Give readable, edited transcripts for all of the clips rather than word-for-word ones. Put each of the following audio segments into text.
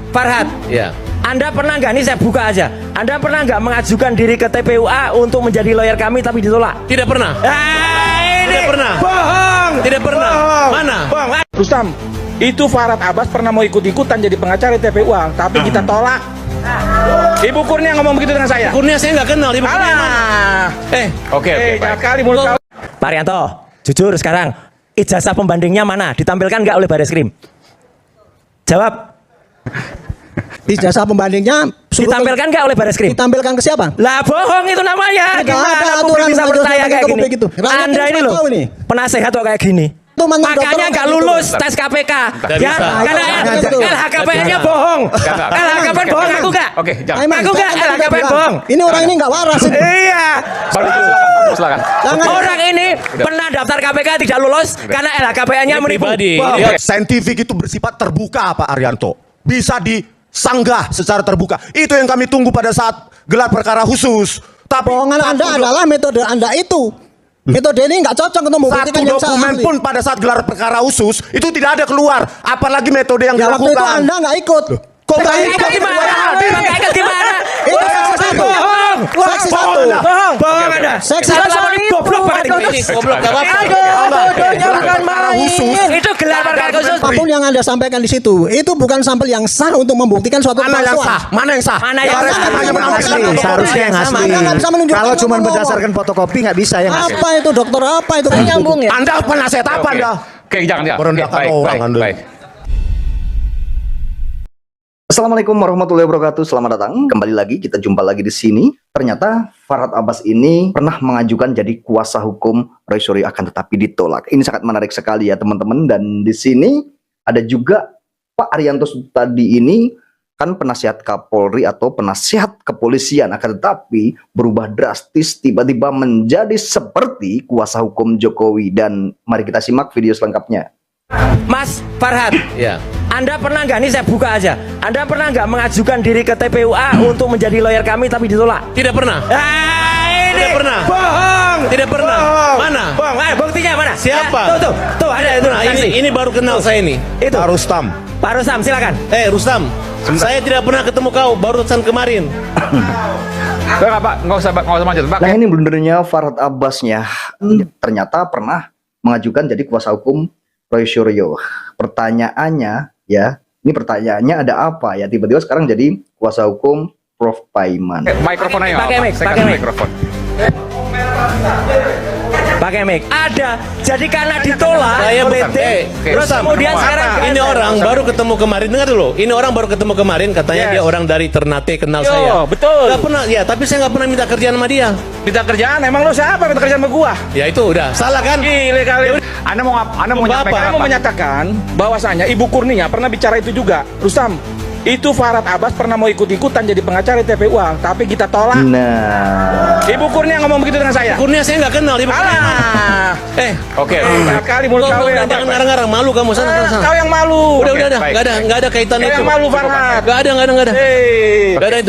Farhad, Ya. Anda pernah nggak, nih saya buka aja, Anda pernah nggak mengajukan diri ke TPUA untuk menjadi lawyer kami tapi ditolak? Tidak pernah. Ini Tidak pernah. bohong. Tidak pernah. Bohong. Mana? Bohong. Rustam, itu Farhad Abbas pernah mau ikut-ikutan jadi pengacara TPUA, tapi kita tolak. Ibu Kurnia ngomong begitu dengan saya. Kurnia saya nggak kenal. Ibu Kurnia mana? Alah. Oke, Jahat kali mulut kau. Pak Rianto, jujur sekarang, ijazah pembandingnya mana? Ditampilkan nggak oleh Bareskrim? Jawab. Ijazah pembandingnya Ditampilkan nggak oleh Bareskrim? ditampilkan ke siapa? Lah bohong itu namanya. Tidak Gimana ada publik aturan bisa tentang percaya ijazah kayak gini? publik itu. Rakyat Anda harus ini loh, tahu ini. penasehat kok kayak gini. Itu mantan Makanya dokter nggak gitu. lulus tes KPK. Ya, bisa. karena Itu. LHKPN-nya bohong. LHKPN bohong, aku nggak. Oke, jangan. Emang Aku nggak, saya kan LHKPN bilang, bohong. Ini orang ini nggak waras. Iya. Silakan. Jangan. Orang ini pernah daftar KPK tidak lulus karena LHKPN-nya Ini menipu. pribadi. Bohong. Iya. Saintifik itu bersifat terbuka, Pak Arianto. Bisa disanggah secara terbuka. Itu yang kami tunggu pada saat gelar perkara khusus. Tapi Bohongan Anda adalah metode Anda itu. Metode ini nggak cocok untuk satu membuktikan yang salah. dokumen pun pada saat gelar perkara khusus itu tidak ada keluar. Apalagi metode yang Ya waktu itu dilakukan. Anda nggak ikut. Kok nggak Bang ikut? Eka gimana? Bang Eka gimana? Itu seksi satu. Bohong. Seksi satu. Bohong. Bohong Anda. Seksi Salah satu. ini goblok banget ini. Goblok gak apa-apa. Bodohnya bukan main. Itu gelar perkara khusus. Apapun yang Anda sampaikan di situ, itu bukan sampel yang sah untuk membuktikan suatu Mana yang kepalsuan. sah? Mana yang sah? Mana yang Baris sah? hanya Yang menambahkan asli, fotokopi. Seharusnya yang asli. Anda nggak bisa menunjukkan Kalau cuma ngomong. berdasarkan fotokopi nggak bisa yang asli. Apa itu dokter apa itu? Nyambung ya. Anda penasehat apa Anda? Oke, jangan ya. Merendahkan Baik, orang, baik, Anda. baik. Assalamualaikum warahmatullahi wabarakatuh. Selamat datang. Kembali lagi kita jumpa lagi di sini. Ternyata Farhad Abbas ini pernah mengajukan jadi kuasa hukum Roy Suryo akan tetapi ditolak. Ini sangat menarik sekali ya teman-teman. Dan di sini ada juga Pak Arianto tadi ini kan penasihat Kapolri atau penasihat kepolisian, akan tetapi berubah drastis tiba-tiba menjadi seperti kuasa hukum Jokowi. Dan mari kita simak video selengkapnya. Mas Farhad, Ya. Anda pernah nggak, nih saya buka aja, Anda pernah nggak mengajukan diri ke TPUA untuk menjadi lawyer kami tapi ditolak? Tidak pernah. Ini Tidak pernah. bohong. Tidak pernah. Bohong. Mana? Bohong. Buktinya mana? Siapa? Ya, tuh ada itu. Nah, saksi. ini baru kenal saya ini. Itu. Pak Rustam. Pak Rustam, silakan. Rustam, saya tidak pernah ketemu kau barusan kemarin. Nah ini blundernya Farhad Abbasnya. Ternyata pernah mengajukan jadi kuasa hukum Roy Suryo. Pertanyaannya ya, ini pertanyaannya ada apa ya? Tiba-tiba sekarang jadi kuasa hukum Prof Paiman. Mikrofon aja. Pakai mic, pakai mic. Pakai mic. Ada. Jadi karena ditolak, Saya bukan. bete. Terus Rustam, kemudian sekarang ini orang baru ketemu kemarin. Dengar dulu. Ini orang baru ketemu kemarin. Katanya dia orang dari Ternate, kenal saya. betul. Nggak pernah. Ya, tapi saya nggak pernah minta kerjaan sama dia. Minta kerjaan, emang lo siapa minta kerjaan sama gua? Ya itu udah salah kan? Gile kali. Anda mau Saya mau menyatakan bahwasanya Ibu Kurnia pernah bicara itu juga. Rustam, itu Farhad Abbas pernah mau ikut-ikutan jadi pengacara TPUA, tapi kita tolak. Nah, Ibu Kurnia ngomong begitu dengan saya. Kurnia saya nggak kenal. Ibu Kurnia mana? Alah. Oke. Jahat kali mulut kau ya. Jangan ngarang-ngarang, malu kamu sana. Kau yang malu. Udah, nggak ada kaitan Kau itu. yang malu Farhad. Nggak ada. Hei. Nggak ada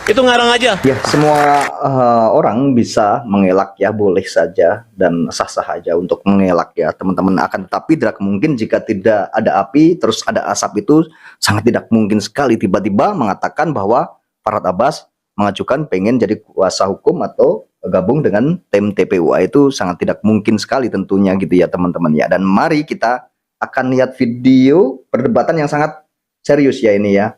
itu ngarang aja. ya semua orang bisa mengelak ya, boleh saja dan sah-sah aja untuk mengelak ya teman-teman. Akan tetapi tidak mungkin jika tidak ada api terus ada asap, itu sangat tidak mungkin sekali tiba-tiba mengatakan bahwa Farhad Abbas mengajukan pengen jadi kuasa hukum atau gabung dengan tim TPUA. Itu sangat tidak mungkin sekali tentunya gitu ya teman-teman ya. Dan mari kita akan lihat video perdebatan yang sangat serius ya ini ya.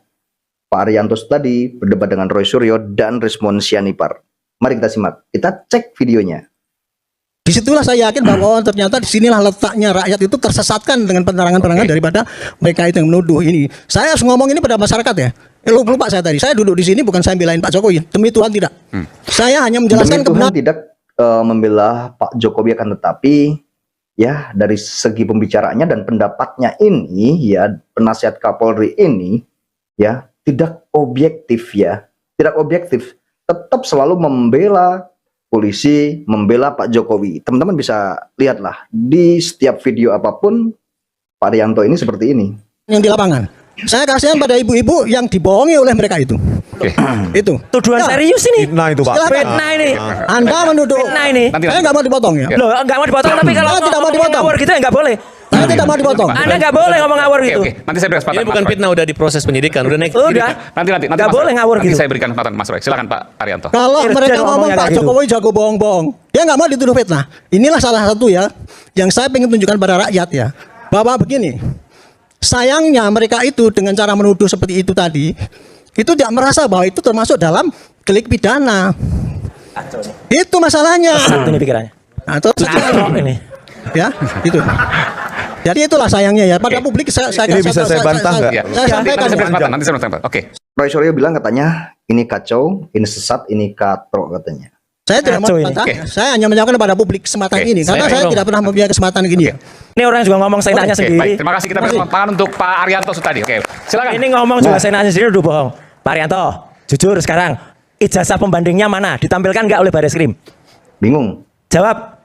Pak Arianto tadi berdebat dengan Roy Suryo dan Rismon Sianipar. Mari kita simak, kita cek videonya. Disitulah saya yakin bahwa ternyata disinilah letaknya rakyat itu tersesatkan dengan penerangan-penerangan daripada mereka itu yang menuduh ini. Saya harus ngomong ini pada masyarakat ya. Lupa saya tadi, saya duduk di sini bukan saya belain Pak Jokowi, demi Tuhan tidak. Saya hanya menjelaskan Demi Tuhan kebenaran. tidak membela Pak Jokowi, akan tetapi ya dari segi pembicaraannya dan pendapatnya ini ya, penasihat Kapolri ini ya tidak objektif ya, tidak objektif, tetap selalu membela polisi, membela Pak Jokowi. Teman-teman bisa lihatlah di setiap video apapun Pak Arianto ini seperti ini. Yang di lapangan. Saya kasihan pada ibu-ibu yang dibohongi oleh mereka itu. Itu. Tuduhan Ya. serius ini. Fitnah itu Pak. Silakan. Fitnah ini. Anda menuduh. Fitnah ini. Saya nggak mau dipotong ya. Loh, nggak mau dipotong tapi kalau Saya tidak mau ngomong dipotong. ngawur gitu ya nggak boleh. Saya tidak mau dipotong. Anda nggak boleh ngomong ngawur gitu. Oke, nanti saya berikan kesempatan. Ini bukan Mas Roy. fitnah, udah diproses penyidikan, udah naik. Udah. Nanti Nggak Mas boleh Roy. ngawur Nanti gitu. saya berikan kesempatan Mas Roy. Silakan Pak Arianto. Kalau Irjen mereka ngomong ngomongnya Pak kayak gitu. Jokowi jago bohong-bohong, dia nggak mau dituduh fitnah. Inilah salah satu ya yang saya ingin tunjukkan pada rakyat ya, bahwa begini, sayangnya mereka itu dengan cara menuduh seperti itu tadi, itu tidak merasa bahwa itu termasuk dalam delik pidana. Itu masalahnya. Satu nih pikirannya. Atau Ini. ya itu. Jadi itulah sayangnya ya pada publik saya Ini bisa saya bantah nggak? Ya. Saya Nanti sampaikan. saya berikan kesempatan. Nanti saya berikan kesempatan. Oke. Roy Suryo bilang katanya ini kacau, ini sesat, ini katro katanya. Saya tidak mau Kacau ini. membantah. Oke. Saya hanya menjawabkan kepada publik kesempatan Oke. ini karena Saya saya dong. tidak pernah mempunyai kesempatan gini ya. Ini orang juga ngomong saya nanya Oke, sendiri. baik. Terima kasih kita berikan kesempatan untuk Pak Arianto tadi. Oke. Silakan. Ini ngomong juga saya nanya sendiri udah bohong. Pak Arianto, jujur sekarang ijazah pembandingnya mana? Ditampilkan nggak oleh Bareskrim? Bingung. Jawab.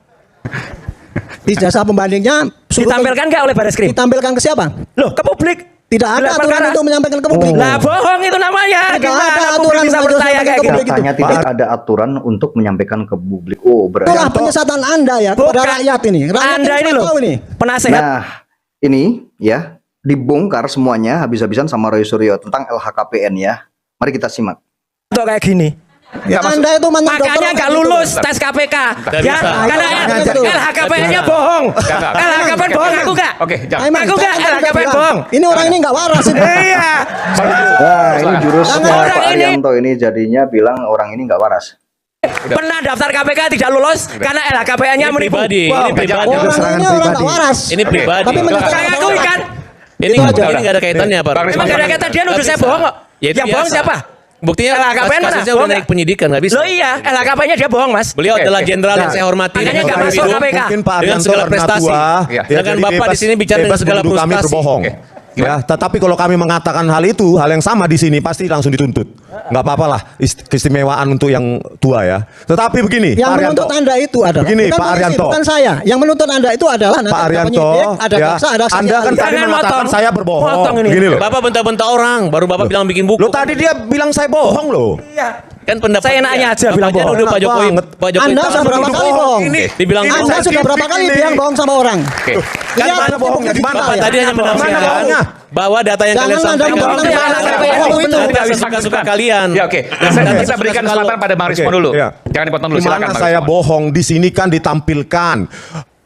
Ijazah pembandingnya Ditampilkan nggak oleh Bareskrim? ditampilkan ke siapa? Loh, ke publik. Tidak ada Gelar aturan perkara. untuk menyampaikan ke publik. Lah bohong itu namanya. Tidak Gimana ada publik aturan bisa untuk percaya menyampaikan kayak ke gitu? publik. Katanya tidak ada aturan untuk menyampaikan ke publik. Oh, berarti. Itulah penyesatan Anda ya kepada Bukan. rakyat ini. Rakyat Anda ini loh, tahu ini. penasehat. Nah, ini ya dibongkar semuanya habis-habisan sama Roy Suryo tentang LHKPN ya. Mari kita simak. Atau kayak gini. Ya, Anda itu mantan dokter. Makanya nggak lulus tes KPK. Ya, bisa. karena Itu. LHKPN-nya bohong. LHKPN bohong aku nggak. Oke, jangan. Emang Aku nggak jangan LHKPN bilang. bohong. Ini orang ini nggak waras ini. Iya. Nah, ini jurusnya Orang Pak ini- Arianto ini jadinya bilang orang ini nggak waras. Pernah daftar KPK tidak lulus karena LHKPN-nya Ini menipu. pribadi, Wow. ini pribadi. Orang serangan ini orang pribadi. nggak waras. Ini pribadi. Tapi menyatakan Saya nggak akui waras. kan. Ini Itu aja. nggak ada kaitannya, Pak. Bang Emang gak ada kata dia nuduh saya bohong kok. Ya, itu Yang bohong biasa. siapa? Buktinya LHKPN mana? kasusnya Bohong udah naik nggak? penyidikan, nggak bisa. Loh iya, LHKPN-nya dia bohong, Mas. Beliau Oke, adalah oke. jenderal yang Nah, saya hormati. makanya dengan nggak segala masuk hidup. KPK. Mungkin Pak Dengan Arianto segala karena prestasi. tua, Ya. Sedangkan jadi Bapak bebas- di sini bicara dengan bebas segala menuduh kami frustasi. berbohong. Oke. Ya, tetapi kalau kami mengatakan hal itu, hal yang sama di sini pasti langsung dituntut. Nggak apa-apa lah, keistimewaan untuk yang tua ya. Tetapi begini, Yang Pak Arianto. menuntut Anda itu adalah Begini, bukan Pak polisi, Arianto. bukan saya. Yang menuntut Anda itu adalah nanti Pak ada Arianto, penyidik, ada ya, jaksa, ada saksi Anda kan ahli. tadi Jangan mengatakan motong. saya berbohong. Motong ini. Begini loh. Bapak bentak-bentak orang, baru Bapak bilang bikin buku. Lo tadi dia bilang saya bohong loh. Kan pendapat Saya nanya aja bilang Bapaknya bohong. nuduh Pak Enak Jokowi. banget. Pak Jokowi Anda tak sudah berapa nuduh kali bohong? Ini Dibilang ini bohong. Anda saya sudah berapa kritik kali ini. bilang bohong sama orang? Oke. Kan Lihat mana bohongnya di mana? Bapak ya. tadi hanya Mana menafsirkan bohongnya? bahwa data yang Jangan kalian Anda sampaikan bohong itu sama adalah orang. bohong. Bohong itu. Tidak suka-suka kalian. Ya oke. Saya Suka-suka berikan kalau- kesempatan pada Bang Rismon Oke, dulu. iya. Jangan dipotong dulu. Di Silakan mana Bang saya Rismon. bohong di sini kan ditampilkan.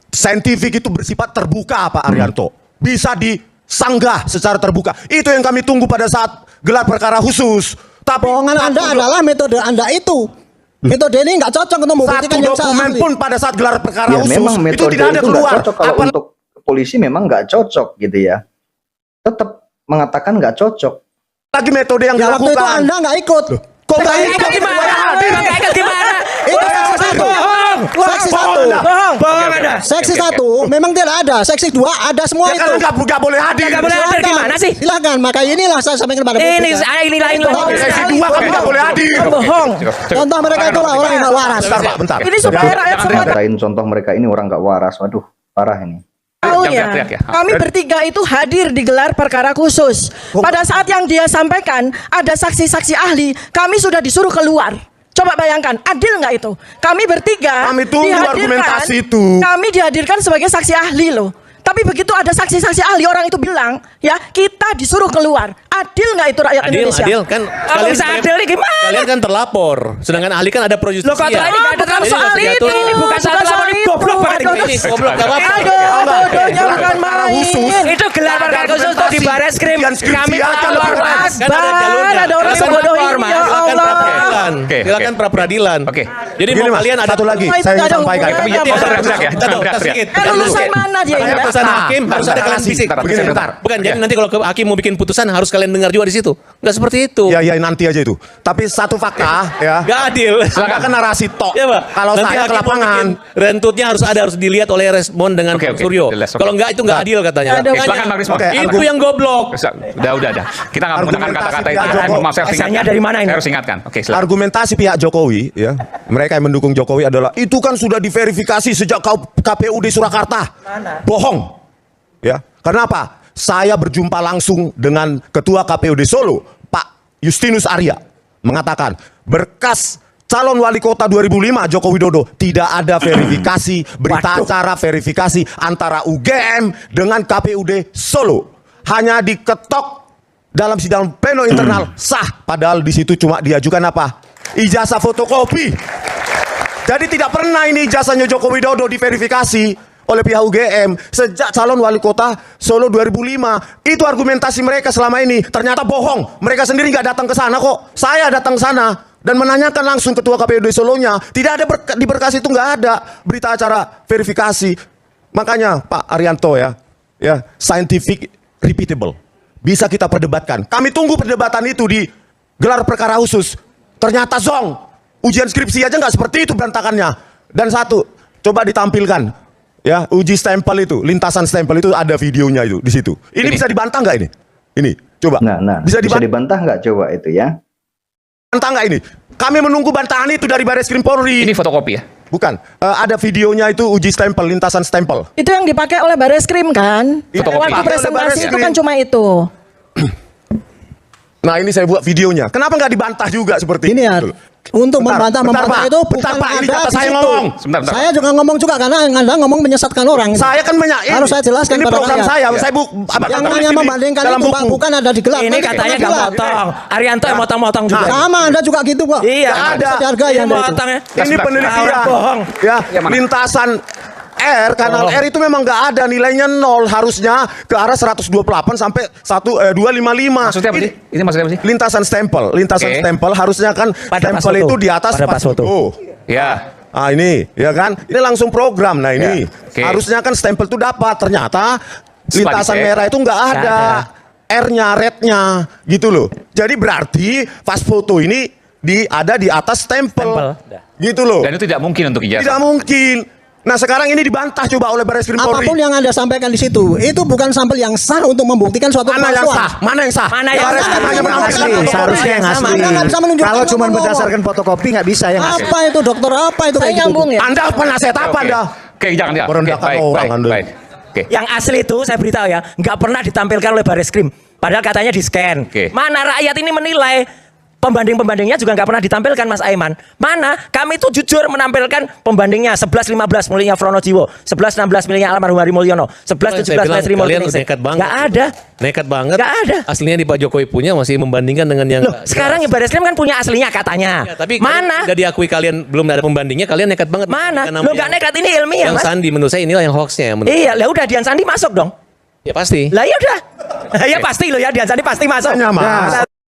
Saintifik itu bersifat terbuka Pak Arianto. Bisa disanggah secara terbuka. Itu yang kami tunggu pada saat gelar perkara khusus. Tapi Bohongan Anda adalah metode Anda itu. Metode ini nggak cocok untuk satu membuktikan yang saya dokumen ahli. pun pada saat gelar perkara Ya khusus memang itu metode tidak ada itu nggak keluar. cocok kalau Apalagi untuk polisi memang nggak cocok gitu ya. Tetap mengatakan nggak cocok. metode yang Ya waktu itu dilakukan. Anda nggak ikut. Kok nggak Nggak ikut? gimana? Hadir. Nggak ikut gimana? Itu seksi satu. Bohong. Seksi satu. Bohong. Bohong Anda. Seksi Oke, oke. satu memang tidak ada. Seksi dua ada semua Ya itu. kan nggak boleh hadir. Nggak boleh hadir. Gimana sih? Silakan. Maka inilah saya sampaikan kepada publik. Ini ya. saya ini lain Bohong. lagi. Seksi dua kami nggak boleh hadir. Bohong. Contoh mereka itulah orang yang nggak waras. Bentar Pak, bentar. Ini supaya Ya. rakyat semua Katain contoh mereka ini orang nggak waras. Waduh, parah ini. tahu Jangan ya. teriak-teriak ya. Kami bertiga itu hadir di gelar perkara khusus. Pada saat yang dia sampaikan ada saksi-saksi ahli, kami sudah disuruh keluar. Coba bayangkan, adil nggak itu? Kami bertiga Kami tunggu dihadirkan- argumentasi itu. Kami dihadirkan sebagai saksi ahli loh. Tapi begitu ada saksi-saksi ahli, orang itu bilang, ya kita disuruh keluar. Adil nggak itu rakyat Adil, Indonesia? adil kan. Kalau bisa adil nih gimana? Kalian kan terlapor, sedangkan ahli kan ada pro justisia. Lo kata ini nggak ada Bukan terlalu soal masih itu. diatur. Ini bukan soal lapor, ini goblok banget Aduh, ini. Ini goblok gak apa-apa. Aduh, bodohnya bukan main. Itu gelar perkara khusus tuh di Bareskrim. Kami Silakan lapor, lapor. Mas. Kan ada jalurnya. Ada orang yang Silakan bodohin, lapor, Mas. ya Silakan Allah. pra-peradilan. Oke, Silakan oke. pra-peradilan. Oke. Jadi Begini, mau Mas, kalian ada satu lagi Itu saya ada sampaikan. hubungannya, Jangan Pak. teriak-teriak ya. Jangan teriak-teriak. Lulusan mana dia Saya ini? putusan hakim harus ada kalian fisik. Begini, bentar. Bukan, jadi nanti kalau hakim mau bikin putusan harus kalian dengar juga di situ. Enggak seperti itu. Ya nanti aja itu. Tapi satu fakta ya. Enggak adil. Anda kan narasi tok. Ya, Pak. Kalau Nanti saya ke hakim mau lapangan, bikin rentutnya harus dilihat oleh Respon dengan Oke, Pak oke. Suryo. Jelas, oke. Kalau enggak itu enggak adil katanya. Aduh. Makanya, Silakan, Bang Rismon. Oke, itu yang goblok. Udah. Kita nggak menggunakan Argumentasi kata-kata itu. pihak Jokowi. Maaf, saya harus Asalnya ingatkan. dari mana ini? Saya harus ingatkan. Oke, silakan. argumentasi pihak Jokowi ya, mereka yang mendukung Jokowi adalah itu kan sudah diverifikasi sejak KPU di Surakarta. Bohong. Ya. Karena apa? Saya berjumpa langsung dengan Ketua KPUD Solo, Pak Justinus Arya, mengatakan berkas calon wali kota 2005 Joko Widodo tidak ada verifikasi, berita acara verifikasi antara UGM dengan KPUD Solo. Hanya diketok dalam sidang pleno internal sah, padahal di situ cuma diajukan apa? Ijazah fotokopi. Jadi tidak pernah ini ijazahnya Joko Widodo diverifikasi oleh pihak UGM sejak calon wali kota Solo 2005. Itu argumentasi mereka selama ini. Ternyata bohong. Mereka sendiri nggak datang ke sana kok. Saya datang ke sana dan menanyakan langsung ketua KPUD Solonya. Tidak ada di berkas itu, nggak ada berita acara verifikasi. Makanya Pak Arianto ya scientific repeatable. Bisa kita perdebatkan. Kami tunggu perdebatan itu di gelar perkara khusus. Ternyata zong. Ujian skripsi aja nggak seperti itu berantakannya. Dan satu, coba ditampilkan. Ya, uji stempel itu, lintasan stempel itu ada videonya itu di situ. Ini bisa dibantah nggak ini? Ini, coba. Nah, bisa dibantah nggak coba itu ya? Bantah nggak ini? Kami menunggu bantahan itu dari Baris Krim Polri. Ini fotokopi ya? Bukan, ada videonya itu uji stempel, lintasan stempel. Itu yang dipakai oleh Bareskrim kan? Fotokopi. Waktu presentasi itu kan cuma itu. Nah ini saya buat videonya. Kenapa nggak dibantah juga seperti Ini ya, itu? untuk Bentar, membantah Pak. itu Bentar, bukan Pak, ini ada kata di saya situ. ngomong. Sebentar. Saya juga ngomong juga karena Anda ngomong menyesatkan orang. Saya kan Harus saya jelaskan ini pada program rakyat. saya. Ya. Saya Yang namanya membandingkan dalam itu Pak, buku. bukan ada di gelar. Ini Nanti katanya di nggak gelar. motong. Arianto yang motong-motong juga. Sama Anda juga gitu kok. Iya, Nggak ada. Bisa dihargai Iya, Anda itu. motong ya. Ini Sebentar. penelitian. Orang bohong. Ya, Yang mana? lintasan R, kanal R itu memang nggak ada nilainya 0, harusnya ke arah 128 sampai 255. Maksudnya apa sih? Ini maksudnya apa sih? Lintasan Oke. stempel harusnya kan Pada pas stempel foto. itu di atas Pada pas foto. Ya. Ah ini, ya kan? Ini langsung program. Nah ini, Ya, oke. harusnya kan stempel itu dapat. Ternyata lintasan dicek. merah itu nggak ada. R-nya, red-nya, gitu loh. Jadi berarti pas foto ini ada di atas stempel. Gitu loh. Dan itu tidak mungkin untuk ijazah. Tidak mungkin. Nah sekarang ini dibantah coba oleh Baris Krim Polri. Apapun yang Anda sampaikan di situ, itu bukan sampel yang sah untuk membuktikan suatu Mana yang kemampuan. sah? Mana yang sah? Mana yang Baris sah? Krim hanya Yang menampilkan Asli, fotokopi. seharusnya yang asli. Anda nggak bisa menunjukkan Kalau cuma ngomong. berdasarkan fotokopi nggak bisa yang asli. Apa itu dokter? Apa itu Saya kayak gitu? nyambung ya. Anda penasihat apa Oke. Anda? Oke, jangan ya. Merendahkan orang, Anda. Baik. Oke. Yang asli itu saya beritahu ya, nggak pernah ditampilkan oleh Bareskrim. Padahal katanya di scan. Oke. Mana rakyat ini menilai? Pembanding-pembandingnya juga nggak pernah ditampilkan Mas Aiman. Mana? Kami itu jujur menampilkan pembandingnya 11-15 miliknya Frono Jiwo, 11-16 miliknya almarhum Hari Mulyono, 11-17 miliknya Sri kalian Mulyani. nekat banget. Nggak ada. Nekat banget. Nggak ada. Aslinya di Pak Jokowi punya masih membandingkan dengan yang Loh, sekarang ya Bareskrim kan punya aslinya katanya. Ya, tapi mana? udah diakui kalian belum ada pembandingnya, kalian nekat banget. Mana? Karena Lo nggak nekat, ini ilmiah, yang Mas. Sandi menurut saya inilah yang hoaxnya. Iya, lah udah Dian Sandi masuk dong. Ya pasti. Lah ya udah. Ya pasti lo ya Dian Sandi pasti masuk. Mas.